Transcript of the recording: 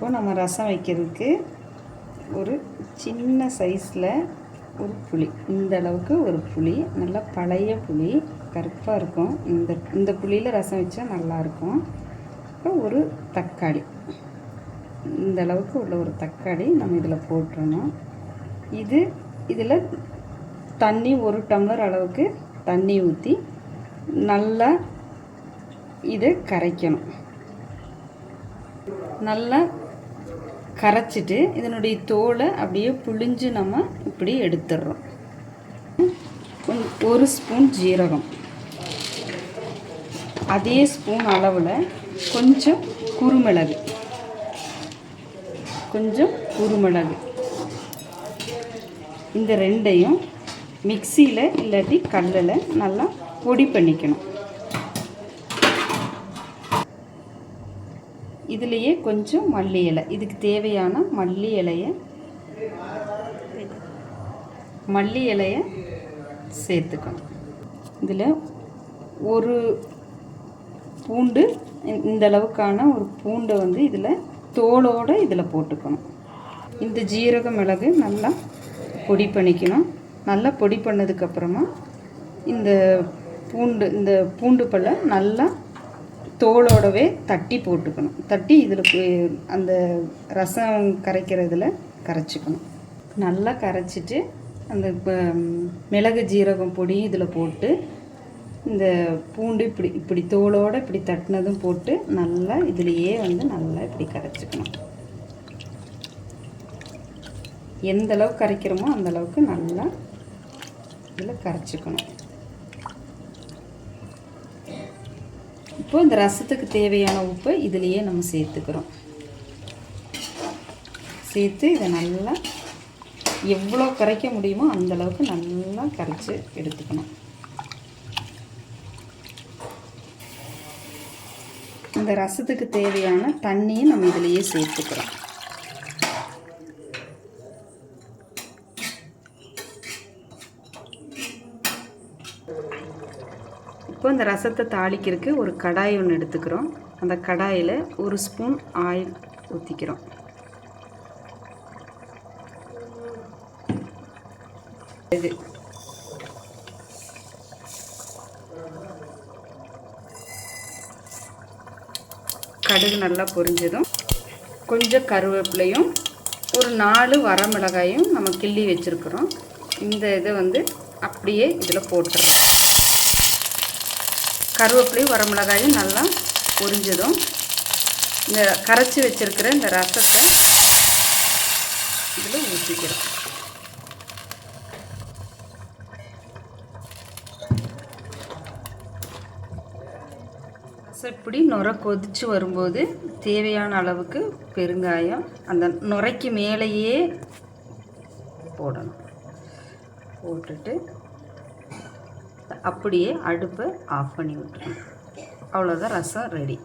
இப்போது நம்ம ரசம் வைக்கிறதுக்கு ஒரு சின்ன சைஸில் ஒரு புளி, இந்த அளவுக்கு ஒரு புளி, நல்லா பழைய புளி, கருப்பாக இருக்கும். இந்த புளியில் ரசம் வச்சா நல்லாயிருக்கும். அப்புறம் ஒரு தக்காளி, இந்த அளவுக்கு உள்ள ஒரு தக்காளி நம்ம இதில் போட்டுறணும். இதில் தண்ணி 1 டம்ளர் அளவுக்கு தண்ணி ஊற்றி நல்லா இதை கரைக்கணும். நல்லா கரைச்சிட்டு இதனுடைய தோலை அப்படியே புழிஞ்சு நம்ம இப்படி எடுத்துடுறோம். 1 ஸ்பூன் ஜீரகம், அதே ஸ்பூன் அளவில் கொஞ்சம் குருமிளகு, இந்த ரெண்டையும் மிக்சியில் இல்லாட்டி கல்லில் நல்லா பொடி பண்ணிக்கணும். இதுலேயே கொஞ்சம் மல்லி இலை, இதுக்கு தேவையான மல்லி இலையை சேர்த்துக்கணும். இதில் ஒரு பூண்டு, இந்த அளவுக்கான ஒரு பூண்டை இதில் தோலோடு இதில் போட்டுக்கணும். இந்த ஜீரக மிளகு நல்லா பொடி பண்ணிக்கணும். நல்லா பொடி பண்ணதுக்கப்புறமா இந்த பூண்டு பல்லை நல்லா தோலோடவே தட்டி போட்டுக்கணும். தட்டி இதில் அந்த ரசம் கரைக்கிறதுல கரைச்சிக்கணும். நல்லா கரைச்சிட்டு அந்த மிளகு ஜீரகம் பொடி இதில் போட்டு இந்த பூண்டு இப்படி தோலோடு இப்படி தட்டினதும் போட்டு நல்லா இதிலையே நல்லா இப்படி கரைச்சிக்கணும். எந்த அளவுக்கு கரைக்கிறோமோ அந்த அளவுக்கு நல்லா இதில் கரைச்சிக்கணும். இப்போ இந்த ரசத்துக்கு தேவையான உப்பை இதிலையே நம்ம சேர்த்துக்கிறோம். சேர்த்து இதை நல்லா எவ்வளோ கரைக்க முடியுமோ அந்த அளவுக்கு நல்லா கரைச்சி எடுத்துக்கணும். இந்த ரசத்துக்கு தேவையான தண்ணியை நம்ம இதிலையே சேர்த்துக்கிறோம். இப்போ இந்த ரசத்தை தாளிக்கிறதுக்கு ஒரு கடாய் ஒன்று எடுத்துக்கிறோம். அந்த கடாயில் 1 ஸ்பூன் ஆயில் ஊற்றிக்கிறோம். கடுகு நல்லா பொரிஞ்சதும் கொஞ்சம் கருவேப்பிலையும் ஒரு 4 வரமிளகாயும் நம்ம கிள்ளி வச்சுருக்குறோம். இந்த இதை அப்படியே இதில் போட்டுறோம். கருவேப்பிலையும் வரமிளகாயும் நல்லா பொரிஞ்சதும் இந்த கரைச்சி வச்சுருக்கிற இந்த ரசத்தை இதில் ஊற்றிக்கிறோம். ரசம் இப்படி நுரை கொதித்து வரும்போது தேவையான அளவுக்கு பெருங்காயம் அந்த நுரைக்கு மேலேயே போடணும். போட்டுட்டு அப்படியே அடுப்பை ஆஃப் பண்ணி விட்டுருணும். அவ்வளோதான், ரசம் ரெடி.